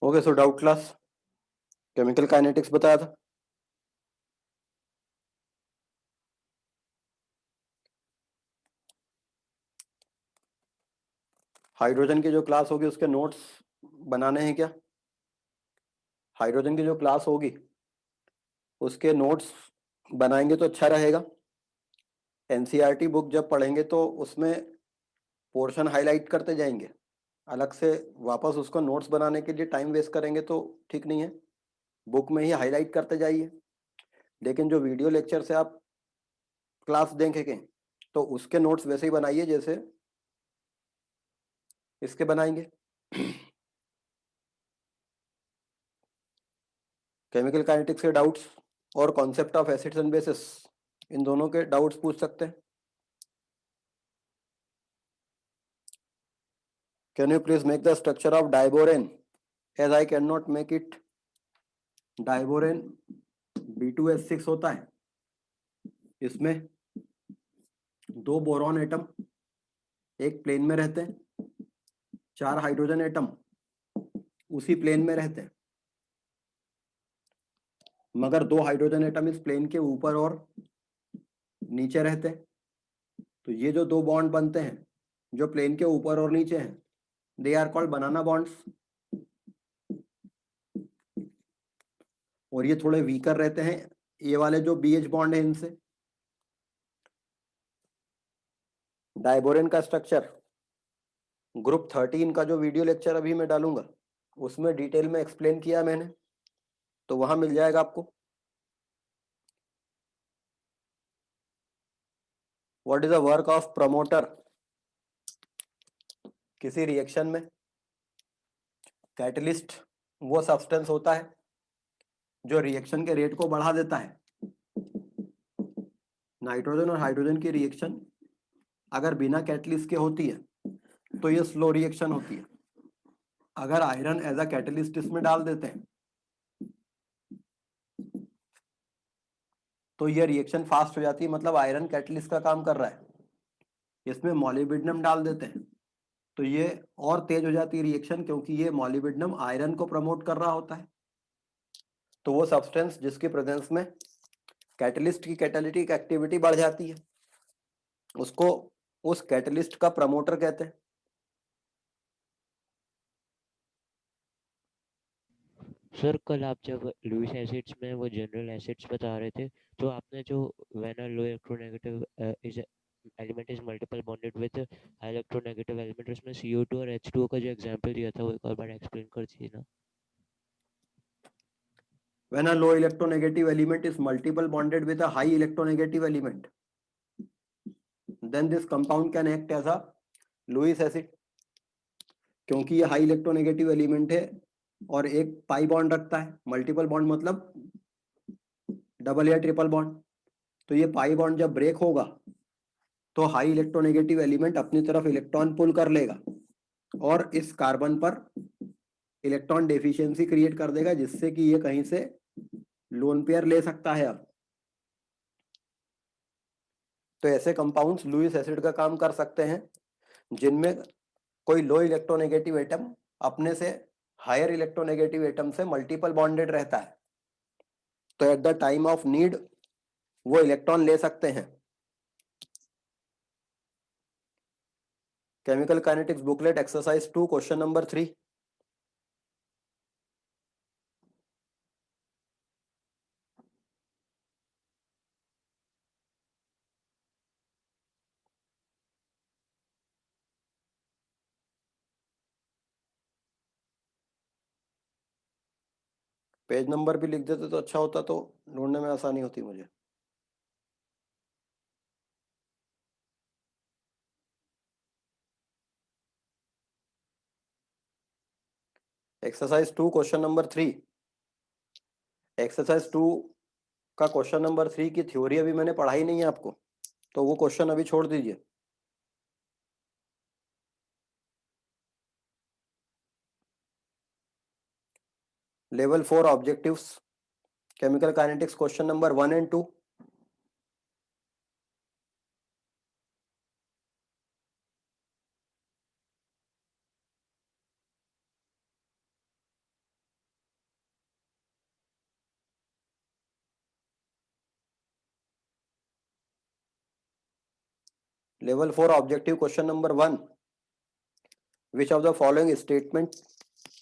Okay, सो doubt class chemical kinetics बताया था। Hydrogen की जो क्लास होगी उसके नोट्स बनाने हैं क्या? हाइड्रोजन की जो क्लास होगी उसके नोट्स बनाएंगे तो अच्छा रहेगा। एनसीईआरटी बुक जब पढ़ेंगे तो उसमें पोर्शन हाईलाइट करते जाएंगे, अलग से वापस उसको नोट्स बनाने के लिए टाइम वेस्ट करेंगे तो ठीक नहीं है। बुक में ही हाईलाइट करते जाइए। लेकिन जो वीडियो लेक्चर से आप क्लास देखेंगे तो उसके नोट्स वैसे ही बनाइए जैसे इसके बनाएंगे। केमिकल काइनेटिक्स के डाउट्स और concept of acids and bases, इन दोनों के डाउट्स पूछ सकते हैं। Can you please make the structure of diborane as I can not make it. Diborane B2H6 होता है। इसमें दो बोरॉन एटम एक प्लेन में रहते हैं, चार हाइड्रोजन एटम उसी प्लेन में रहते हैं, मगर दो हाइड्रोजन एटम इस प्लेन के ऊपर और नीचे रहते हैं। तो ये जो दो बॉन्ड बनते हैं जो प्लेन के ऊपर और नीचे हैं, they are called banana bonds. और ये थोड़े वीकर रहते हैं, ये वाले जो BH बॉन्ड है इनसे। डाइबोरेन का स्ट्रक्चर ग्रुप 13 का जो वीडियो लेक्चर अभी मैं डालूंगा उसमें डिटेल में एक्सप्लेन किया मैंने, तो वहां मिल जाएगा आपको। What is the work of promoter किसी रिएक्शन में? कैटलिस्ट वो सब्सटेंस होता है जो रिएक्शन के रेट को बढ़ा देता है। नाइट्रोजन और हाइड्रोजन की रिएक्शन अगर बिना कैटलिस्ट के होती है तो ये स्लो रिएक्शन होती है। अगर आयरन एज अ कैटलिस्ट इसमें डाल देते हैं तो ये रिएक्शन फास्ट हो जाती है, मतलब आयरन कैटलिस्ट का काम कर रहा है। इसमें मॉलिब्डेनम डाल देते हैं तो ये और तेज हो जाती है रिएक्शन, क्योंकि ये मॉलिब्डेनम आयरन को प्रमोट कर रहा होता है। तो वो सब्सटेंस जिसकी प्रेजेंस में कैटलिस्ट की कैटालिटिक एक्टिविटी बढ़ जाती है उसको उस कैटलिस्ट का प्रमोटर कहते हैं। सर कल आप जब लुईस एसिड्स में वो जनरल एसिड्स बता रहे थे, तो आपने जो when a low electronegative is element is multiple bonded with high electronegative element, उसमें CO2 और H2O का जो एग्जांपल दिया था वो एक और बार एक्सप्लेन कर दीजिए ना। When a low electronegative element is multiple bonded with a high electronegative element, then this compound can act as a Lewis acid। क्योंकि ये हाई इलेक्ट्रोनेगेटिव एलिमेंट है और एक पाई बॉन्ड रखता है। मल्टीपल बॉन्ड मतलब डबल या ट्रिपल बॉन्ड। तो ये पाई बॉन्ड जब ब्रेक होगा तो हाई इलेक्ट्रोनेगेटिव एलिमेंट अपनी तरफ इलेक्ट्रॉन पुल कर लेगा और इस कार्बन पर इलेक्ट्रॉन डेफिशिएंसी क्रिएट कर देगा, जिससे कि ये कहीं से लोन पेयर ले सकता है। अब तो ऐसे कंपाउंड्स लुईस एसिड का काम कर सकते हैं जिनमें कोई लो इलेक्ट्रोनेगेटिव एटम अपने से हायर इलेक्ट्रोनेगेटिव एटम से मल्टीपल बॉन्डेड रहता है, तो at the time of need वो इलेक्ट्रॉन ले सकते हैं। Chemical kinetics booklet exercise 2 question number 3। Page number भी लिख देते तो अच्छा होता, तो ढूंढने में आसानी होती मुझे। Exercise 2 question number 3। एक्सरसाइज 2 का क्वेश्चन नंबर 3 की थ्योरी अभी मैंने पढ़ाई नहीं है आपको, तो वो क्वेश्चन अभी छोड़ दीजिए। Level 4 objectives chemical kinetics question number 1 and 2। Level 4 objective question number 1, which of the following statement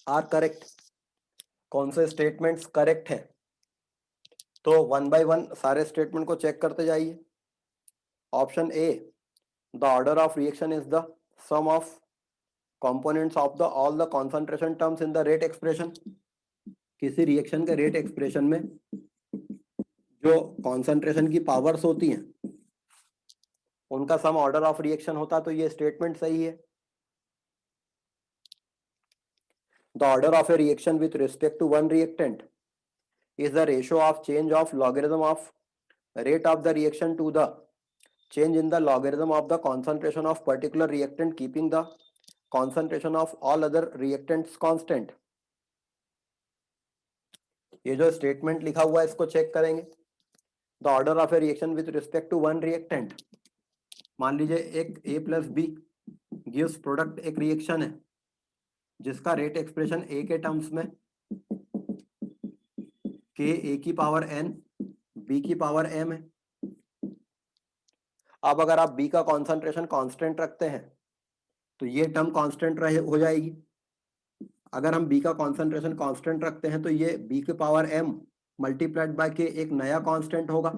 are correct? कौन से स्टेटमेंट्स करेक्ट है? तो वन बाय वन सारे स्टेटमेंट को चेक करते जाइए। Option A, the order of reaction is the sum of components of the all the concentration terms in the rate expression. किसी reaction के रेट एक्सप्रेशन में जो कॉन्सेंट्रेशन की पावर्स होती हैं उनका सम ऑर्डर ऑफ रिएक्शन होता, तो ये स्टेटमेंट सही है। The order of a reaction with respect to one reactant is the ratio of change of logarithm of rate of the reaction to the change in the logarithm of the concentration of particular reactant, keeping the concentration of all other reactants constant। ये जो statement लिखा हुआ है इसको check करेंगे। The order of a reaction with respect to one reactant, मान लीजिए एक A plus B gives product, एक रिएक्शन है जिसका रेट एक्सप्रेशन A के टर्म्स में k a की पावर n b की पावर m है। अब अगर आप b का कॉन्सेंट्रेशन कांस्टेंट रखते हैं तो ये टर्म कांस्टेंट रहे हो जाएगी। अगर हम b का कॉन्सेंट्रेशन कांस्टेंट रखते हैं तो ये b की power m multiplied by k एक नया कांस्टेंट होगा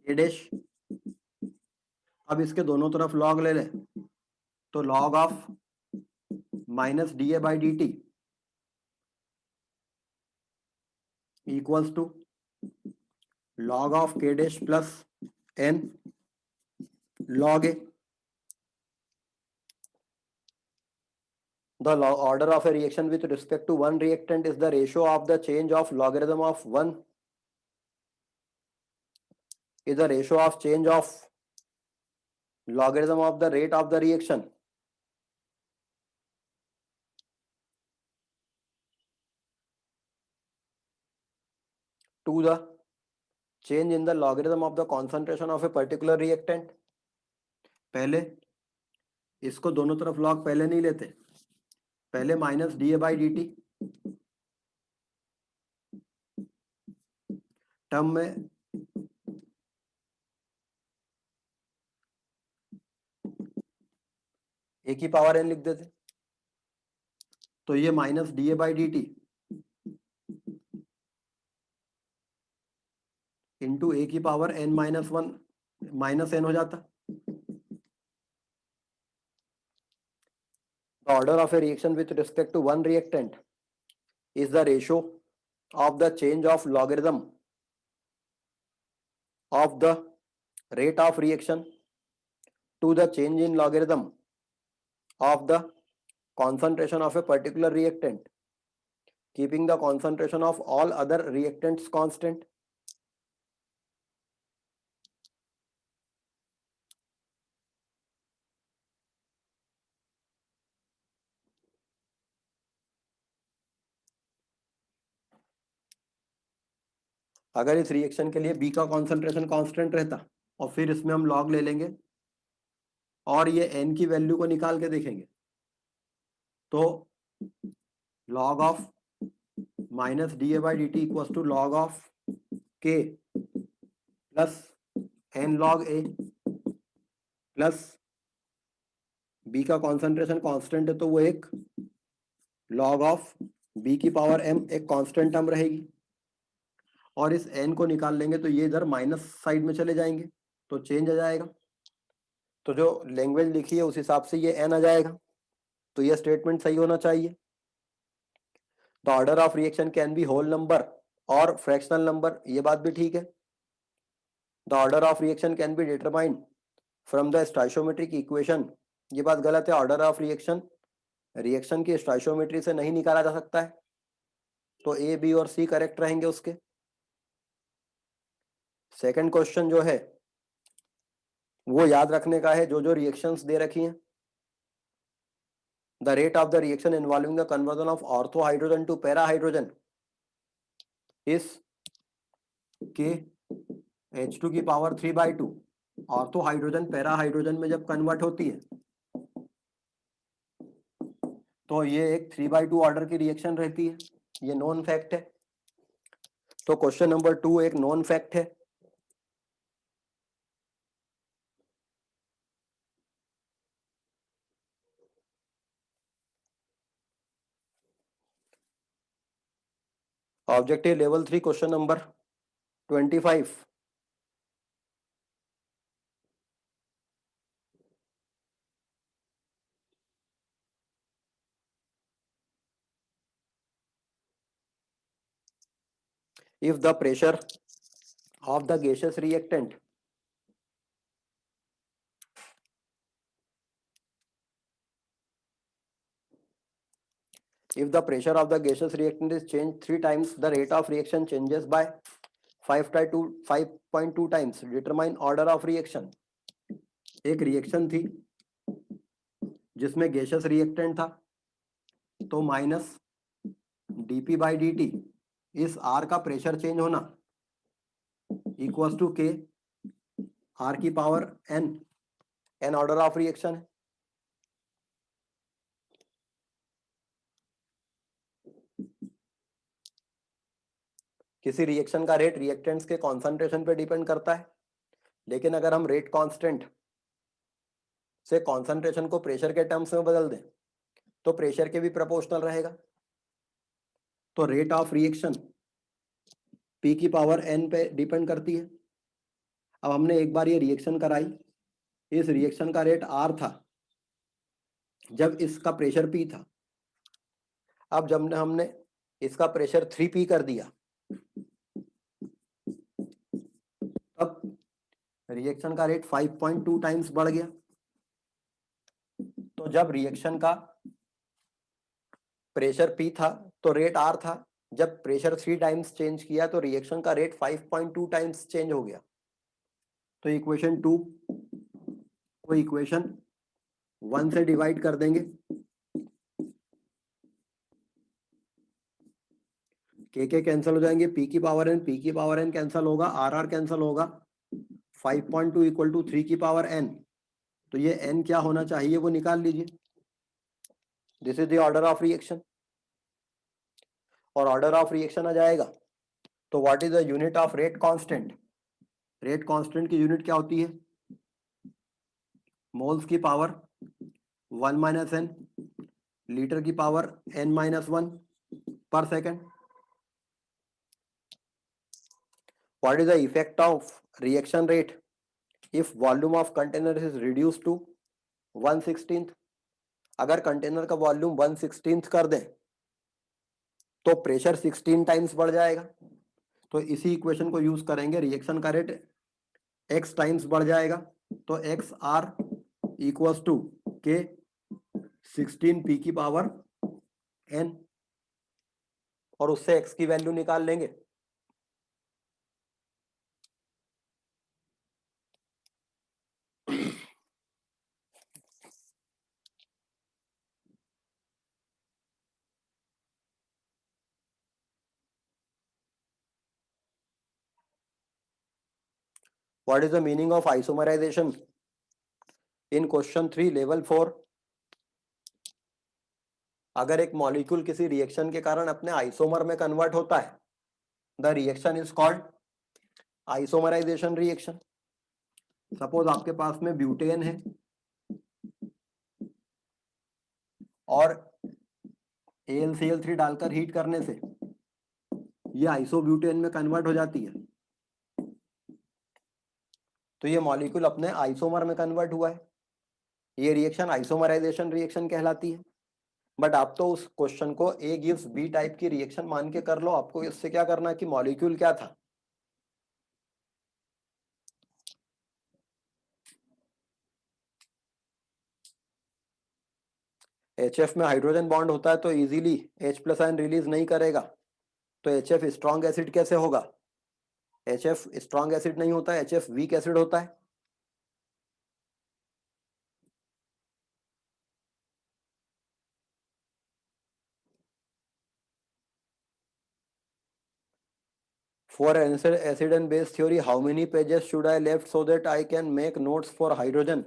a डैश। अब इसके दोनों तरफ लॉग ले लें तो log of minus D A by D T equals to log of k dash plus n log a। The order of a reaction with respect to one reactant is the ratio of the change of logarithm of one is the ratio of change of logarithm of the rate of the reaction to the change in the logarithm of the concentration of a particular reactant। पहले इसको दोनों तरफ log पहले नहीं लेते, पहले minus D A by D T term में A की पावर एन लिख देते, तो ये minus D A by D T into A की power n minus one minus n हो जाता। The order of a reaction with respect to one reactant is the ratio of the change of logarithm of the rate of reaction to the change in logarithm of the concentration of a particular reactant, keeping the concentration of all other reactants constant। अगर इस reaction के लिए B का concentration constant रहता और फिर इसमें हम लॉग ले लेंगे और ये N की वैल्यू को निकाल के देखेंगे तो log of minus D A by D T equals to log of K plus N log A plus B का कॉन्सेंट्रेशन कांस्टेंट है तो वो एक लॉग ऑफ बी की पावर एम एक कांस्टेंट टर्म रहेगी और इस एन को निकाल लेंगे तो ये इधर माइनस साइड में चले जाएंगे तो चेंज आ जाएगा। तो जो लैंग्वेज लिखी है उस हिसाब से ये एन आ जाएगा, तो ये स्टेटमेंट सही होना चाहिए। The order of reaction can be whole number और फ्रैक्शनल नंबर, ये बात भी ठीक है। The order of reaction can be determined from the stoichiometric equation, ये बात गलत है। ऑर्डर ऑफ रिएक्शन की स्टोइचियोमेट्री से नहीं निकाला जा सकता है, तो ए बी और सी करेक्ट रहेंगे उसके। सेकंड क्वेश्चन जो है वो याद रखने का है, जो जो रिएक्शंस दे रखी हैं। The rate of the reaction involving the conversion of ortho hydrogen to para hydrogen is K H2 की power 3/2। Ortho hydrogen para hydrogen में जब कन्वर्ट होती है तो ये एक 3/2 ऑर्डर की रिएक्शन रहती है, ये नॉन फैक्ट है। तो क्वेश्चन नंबर 2 एक नॉन फैक्ट है। Objective level 3 question number 25. If the pressure of the gaseous reactant if the pressure of the gaseous reactant is changed 3 times, the rate of reaction changes by 5.2 times. Determine order of reaction. एक reaction थी जिसमें gaseous reactant था, तो minus dp by dt इस r का pressure change होना equals to k r की power n order of reaction है. किसी रिएक्शन का रेट रिएक्टेंट्स के कॉन्सेंट्रेशन पे डिपेंड करता है, लेकिन अगर हम रेट कांस्टेंट से कॉन्सेंट्रेशन को प्रेशर के टर्म्स में बदल दें तो प्रेशर के भी प्रोपोर्शनल रहेगा. तो रेट ऑफ रिएक्शन p की पावर n पे डिपेंड करती है. अब हमने एक बार ये रिएक्शन कराई, इस रिएक्शन का रेट r था जब इसका प्रेशर p था. अब जब हमने इसका प्रेशर 3p कर दिया, तब रिएक्शन का रेट 5.2 टाइम्स बढ़ गया. तो जब रिएक्शन का प्रेशर p था तो रेट r था, जब प्रेशर 3 टाइम्स चेंज किया तो रिएक्शन का रेट 5.2 टाइम्स चेंज हो गया. तो इक्वेशन 2 को इक्वेशन 1 से डिवाइड कर देंगे. के कैंसिल हो जाएंगे, p की पावर n कैंसिल होगा, r कैंसिल होगा. 5.2 इक्वल टू 3 की पावर n. तो ये n क्या होना चाहिए वो निकाल लीजिए. This is the order of reaction. और ऑर्डर ऑफ रिएक्शन आ जाएगा तो what is the unit of rate constant. Rate constant की यूनिट क्या होती है? मोल्स की पावर 1 माइनस n, लीटर की पावर n माइनस 1 पर second. What is the effect of reaction rate if volume of container is reduced to 1/16? अगर container का volume 1/16 कर दें तो प्रेशर 16 टाइम्स बढ़ जाएगा. तो इसी इक्वेशन को यूज करेंगे. रिएक्शन का रेट x टाइम्स बढ़ जाएगा, तो एक्स आर इक्वल्स टू के 16p की पावर n, और उससे x की वैल्यू निकाल लेंगे. What is the meaning of isomerization in question 3 level 4? अगर एक मॉलिक्यूल किसी रिएक्शन के कारण अपने आइसोमर में कन्वर्ट होता है, the reaction is called isomerization reaction. Suppose आपके पास में ब्यूटेन है और AlCl3 डालकर हीट करने से ये आइसोब्यूटेन में कन्वर्ट हो जाती है. तो ये मॉलिक्यूल अपने आइसोमर में कन्वर्ट हुआ है. ये रिएक्शन आइसोमराइजेशन रिएक्शन कहलाती है. बट आप तो उस क्वेश्चन को A गिव्स B टाइप की रिएक्शन मान के कर लो. आपको इससे क्या करना है कि मॉलिक्यूल क्या था. HF में हाइड्रोजन बॉन्ड होता है तो easily H plus ion release नहीं करेगा. तो HF स्ट्रॉन्ग एसिड कैसे होगा? HF स्ट्रॉन्ग एसिड नहीं होता है, HF वीक एसिड होता है. For acid and base theory, how many pages should I left so that I can make notes for hydrogen?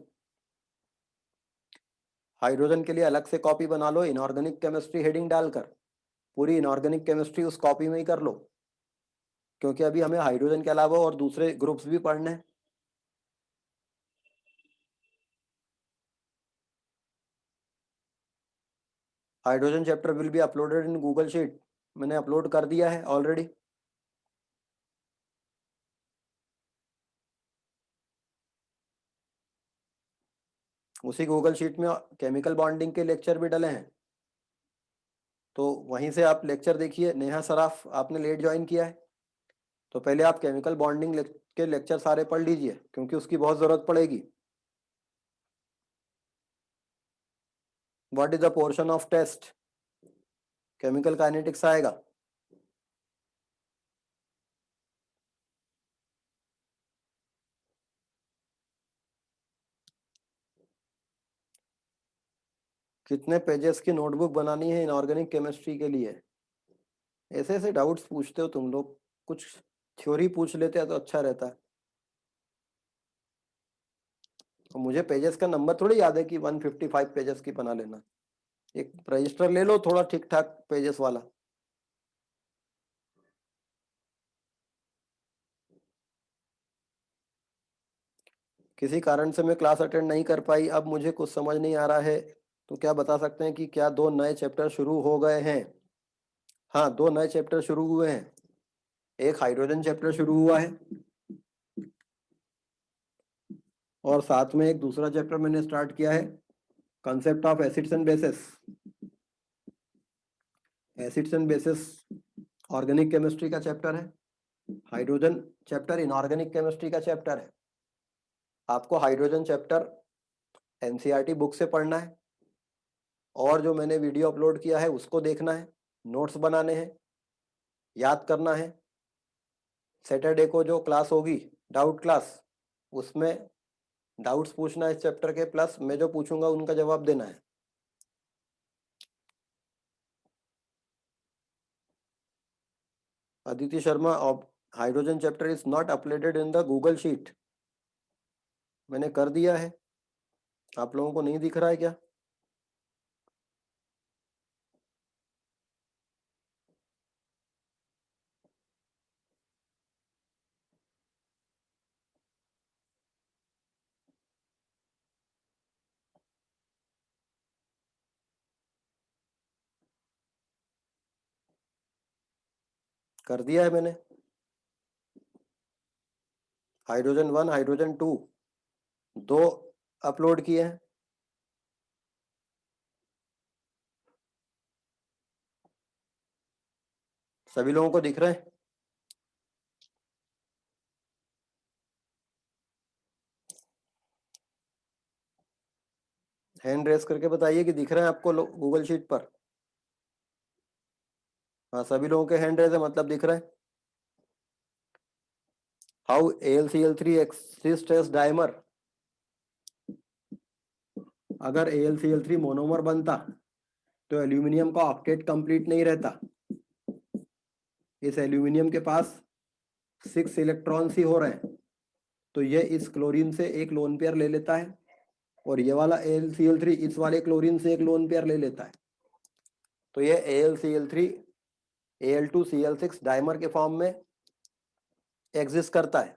Hydrogen के लिए अलग से कॉपी बना लो, इनऑर्गेनिक केमिस्ट्री हेडिंग डालकर पूरी इनऑर्गेनिक केमिस्ट्री उस कॉपी में ही कर लो, क्योंकि अभी हमें हाइड्रोजन के अलावा और दूसरे ग्रुप्स भी पढ़ने हैं. Hydrogen chapter will be uploaded in Google sheet. मैंने अपलोड कर दिया है ऑलरेडी। उसी गूगल शीट में केमिकल बॉन्डिंग के लेक्चर भी डले हैं, तो वहीं से आप लेक्चर देखिए। नेहा सराफ आपने लेट ज्वाइन किया है, तो पहले आप केमिकल बॉन्डिंग के लेक्चर सारे पढ़ लीजिए, क्योंकि उसकी बहुत ज़रूरत पड़ेगी। What is the portion of test? Chemical kinetics आएगा। कितने पेजेस की नोटबुक बनानी है इनऑर्गेनिक केमिस्ट्री के लिए? ऐसे ऐसे डाउट्स पूछते हो तुम लोग, कुछ थ्योरी पूछ लेते हैं तो अच्छा रहता है। और मुझे पेजेस का नंबर थोड़ी याद है कि 155 पेजेस की बना लेना। एक रजिस्टर ले लो थोड़ा ठीक ठाक पेजेस वाला। किसी कारण से मैं क्लास अटेंड नहीं कर पाई, अब मुझे कुछ समझ नहीं आ रहा है, तो क्या बता सकते हैं कि क्या 2 नए चैप्टर शुरू हो गए हैं? हाँ, 2 नए चैप्टर शुरू हुए हैं। एक हाइड्रोजन चैप्टर शुरू हुआ है, और साथ में एक दूसरा चैप्टर मैंने स्टार्ट किया है, concept of acids and basis. Acids and basis organic chemistry का चैप्टर है, हाइड्रोजन चैप्टर इनऑर्गेनिक केमिस्ट्री का चैप्टर है। आपको हाइड्रोजन चैप्टर एनसीईआरटी बुक से पढ़ना है, और जो मैंने वीडियो अपलोड किया है उसको देखना है, नोट्स बनाने हैं, याद करना है। सैटरडे को जो क्लास होगी डाउट क्लास, उसमें डाउट्स पूछना है इस चैप्टर के, प्लस मैं जो पूछूंगा उनका जवाब देना है। Aditi Sharma, hydrogen chapter is not uploaded in the Google sheet. मैंने कर दिया है, आप लोगों को नहीं दिख रहा है क्या? कर दिया है मैंने। हाइड्रोजन 1 हाइड्रोजन 2 दो अपलोड किए हैं। सभी लोगों को दिख रहे हैं? हैंड रेस करके बताइए कि दिख रहे हैं आपको गूगल शीट पर। हाँ, सभी लोगों के हैंड रेस है, मतलब दिख रहे हैं। How AlCl3 exist as dimer. अगर AlCl3 मोनोमर बनता तो एल्यूमिनियम का ऑक्टेट कंप्लीट नहीं रहता। इस एल्यूमिनियम के पास 6 इलेक्ट्रॉन्स ही हो रहे हैं, तो ये इस क्लोरीन से एक लोन पेयर ले लेता है, और ये वाला AlCl3 इस वाले क्लोरीन से एक लोन पेयर ले लेता है। तो ये AlCl3 Al2Cl6 डाइमर के फॉर्म में एग्जिस्ट करता है।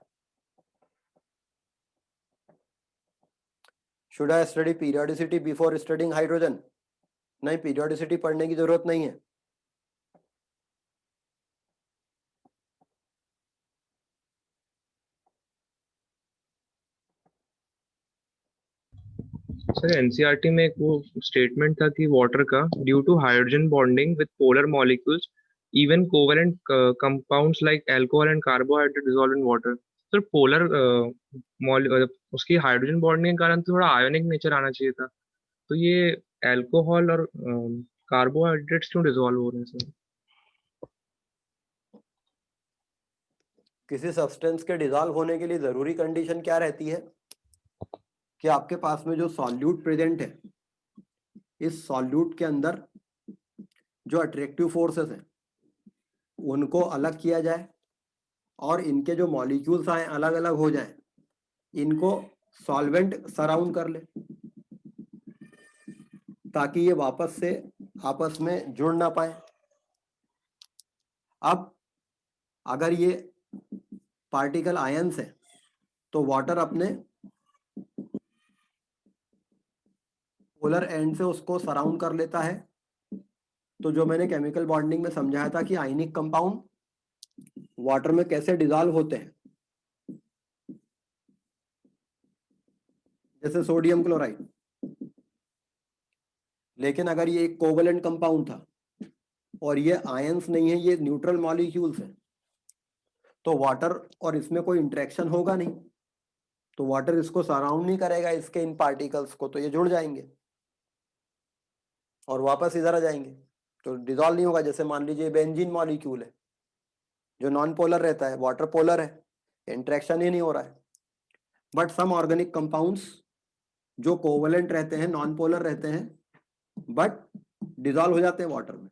Should I study periodicity before studying hydrogen? नहीं, पीरियोडिसिटी पढ़ने की जरूरत नहीं है। सर एनसीईआरटी में एक वो स्टेटमेंट था कि वाटर का due to hydrogen bonding with polar molecules even covalent compounds like alcohol and carbohydrate dissolve in water. Sir polar उसकी हाइड्रोजन बॉन्डिंग के कारण तो थोड़ा आयोनिक नेचर आना चाहिए था, तो ये अल्कोहल और कार्बोहाइड्रेट्स क्यों डिसॉल्व हो रहे हैं सर? किसी सब्सटेंस के डिजॉल्व होने के लिए जरूरी कंडीशन क्या रहती है कि आपके पास में जो सॉल्यूट प्रेजेंट है, इस सॉल्यूट के अंदर जो अट्रैक्टिव फोर्सेस हैं उनको अलग किया जाए, और इनके जो मॉलिक्यूल्स आए अलग अलग हो जाए, इनको सॉल्वेंट सराउंड कर ले, ताकि ये वापस से आपस में जुड़ ना पाए। अब अगर ये पार्टिकल आयंस है, तो वाटर अपने पोलर एंड से उसको सराउंड कर लेता है, तो जो मैंने केमिकल बॉन्डिंग में समझाया था कि आयनिक कंपाउंड वाटर में कैसे डिसॉल्व होते हैं, जैसे सोडियम क्लोराइड। लेकिन अगर ये एक कोवेलेंट कंपाउंड था और ये आयंस नहीं है, ये न्यूट्रल मॉलिक्यूल्स है, तो वाटर और इसमें कोई इंटरेक्शन होगा नहीं, तो वाटर इसको सराउंड नहीं करेगा, इसके इन पार्टिकल्स को, तो ये जुड़ जाएंगे और वापस इधर आ जाएंगे, तो डिसॉल्व नहीं होगा। जैसे मान लीजिए बेंजीन मॉलिक्यूल है जो नॉन पोलर रहता है, वाटर पोलर है, इंटरेक्शन ही नहीं हो रहा है। बट सम ऑर्गेनिक कंपाउंड्स जो कोवेलेंट रहते हैं, नॉन पोलर रहते हैं, बट डिसॉल्व हो जाते हैं वाटर में,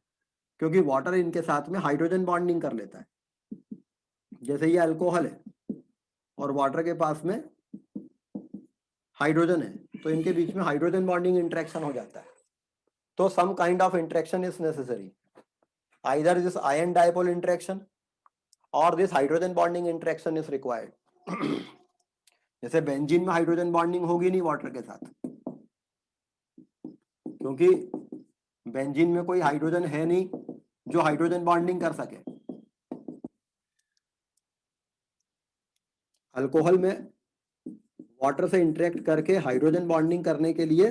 क्योंकि वाटर इनके साथ में हाइड्रोजन बॉन्डिंग कर लेता है। जैसे ये अल्कोहल है और वाटर के पास में हाइड्रोजन है, तो इनके बीच में हाइड्रोजन बॉन्डिंग इंटरेक्शन हो जाता है। तो some kind of interaction is necessary, either this ion dipole interaction और this hydrogen bonding interaction is required. जैसे बेंजीन में हाइड्रोजन बॉन्डिंग होगी नहीं वाटर के साथ, क्योंकि बेंजीन में कोई हाइड्रोजन है नहीं जो हाइड्रोजन बॉन्डिंग कर सके। अल्कोहल में वाटर से इंटरेक्ट करके हाइड्रोजन बॉन्डिंग करने के लिए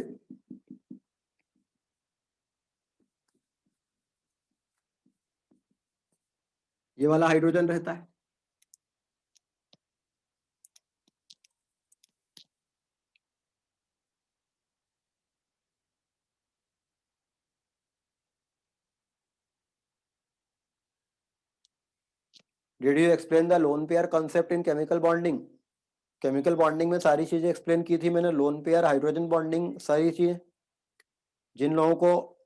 ये वाला हाइड्रोजन रहता है। Did you explain the lone pair concept in chemical bonding? Chemical bonding में सारी चीजें एक्सप्लेन की थी मैंने, लोन पेयर, हाइड्रोजन बॉन्डिंग, सारी चीजें। जिन लोगों को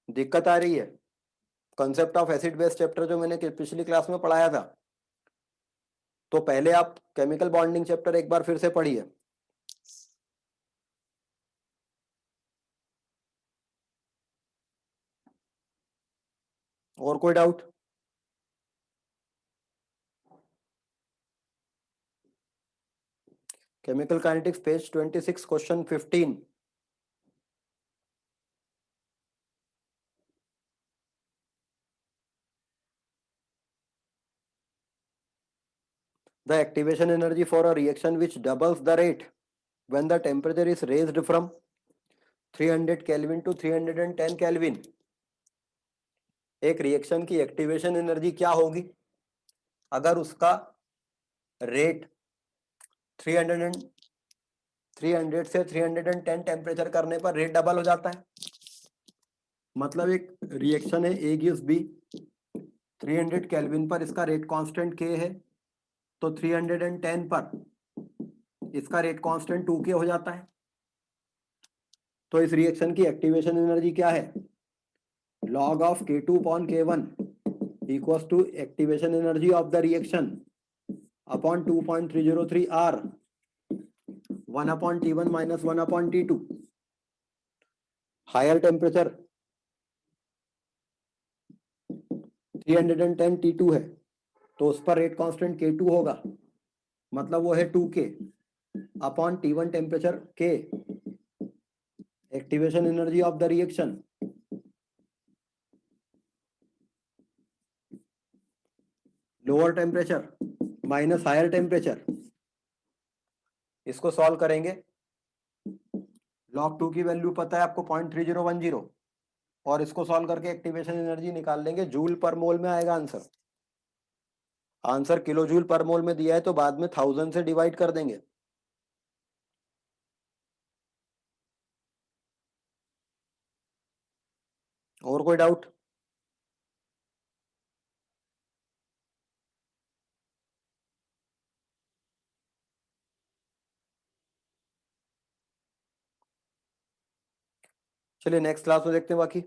दिक्कत आ रही है, concept of acid base chapter जो मैंने पिछली क्लास में पढ़ाया था, तो पहले आप केमिकल बॉन्डिंग चैप्टर एक बार फिर से पढ़िए। और कोई doubt? Chemical kinetics page 26 question 15। The activation energy for a reaction which doubles the rate when the temperature is raised from 300 Kelvin to 310 Kelvin। एक रिएक्शन की एक्टिवेशन एनर्जी क्या होगी अगर उसका रेट 300 से 310 टेम्परेचर करने पर रेट डबल हो जाता है। मतलब एक रिएक्शन है ए गिव्स बी, 300 केल्विन पर इसका रेट कांस्टेंट के है, तो 310 पर इसका रेट कांस्टेंट 2k हो जाता है। तो इस रिएक्शन की एक्टिवेशन एनर्जी क्या है? log of K2 upon K1 equals to activation energy of the reaction upon 2.303 R 1 upon T1 minus 1 upon T2। Higher temperature 310 T2 है, तो उस पर रेट कांस्टेंट K2 होगा, मतलब वो है 2k upon T1 temperature K। Activation energy of the reaction lower temperature minus higher temperature. इसको solve करेंगे, log 2 की वैल्यू पता है आपको 0.3010, और इसको सॉल्व करके एक्टिवेशन एनर्जी निकाल लेंगे, जूल पर मोल में आएगा आंसर। आंसर किलो जूल पर मोल में दिया है तो बाद में 1000 से डिवाइड कर देंगे। और कोई डाउट? चलिए नेक्स्ट क्लास में देखते हैं बाकी।